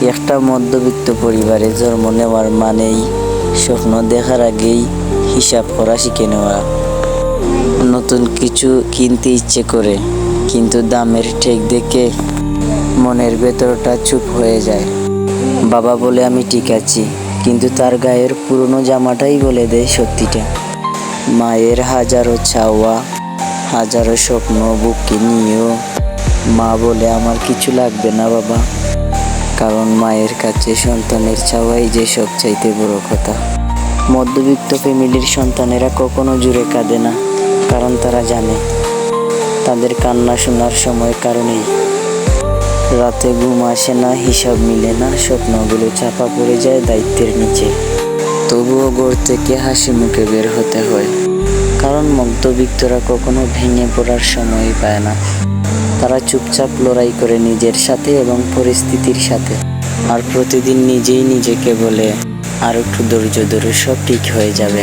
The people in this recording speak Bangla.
একটা মধ্যবিত্ত পরিবারে জন্ম নেওয়ার মানেই স্বপ্ন দেখার আগেই হিসাব করা শিখে নেওয়া। নতুন কিছু কিনতে ইচ্ছে করে, কিন্তু দামের ঠেক দেখে মনের ভেতরটা চুপ হয়ে যায়। বাবা বলে আমি ঠিক আছি, কিন্তু তার গায়ের পুরনো জামাটাই বলে দেয় সত্যিটা। মায়ের হাজারো চাওয়া, হাজারো স্বপ্ন বুকে নিয়েও মা বলে আমার কিছু লাগবে না বাবা। কারণ মায়ের কাছে সন্তানের চাওয়াই যে সবচাইতে বড় কথা। মধ্যবিত্ত ফ্যামিলির সন্তানেরা কখনো জুড়ে কাঁদে না, কারণ তারা জানে তাদের কান্না শোনার সময় কারণেই। রাতে ঘুম আসে না, হিসাব মিলে না, স্বপ্নগুলো চাপা পড়ে যায় দায়িত্বের নিচে। তবুও ঘর থেকে হাসি মুখে বের হতে হয়, কারণ মধ্যবিত্তরা কখনো ভেঙে পড়ার সময় পায় না। তারা চুপচাপ লড়াই করে নিজের সাথে এবং পরিস্থিতির সাথে। আর প্রতিদিন নিজেই নিজেকে বলে, আর একটু ধৈর্য ধরে সব ঠিক হয়ে যাবে।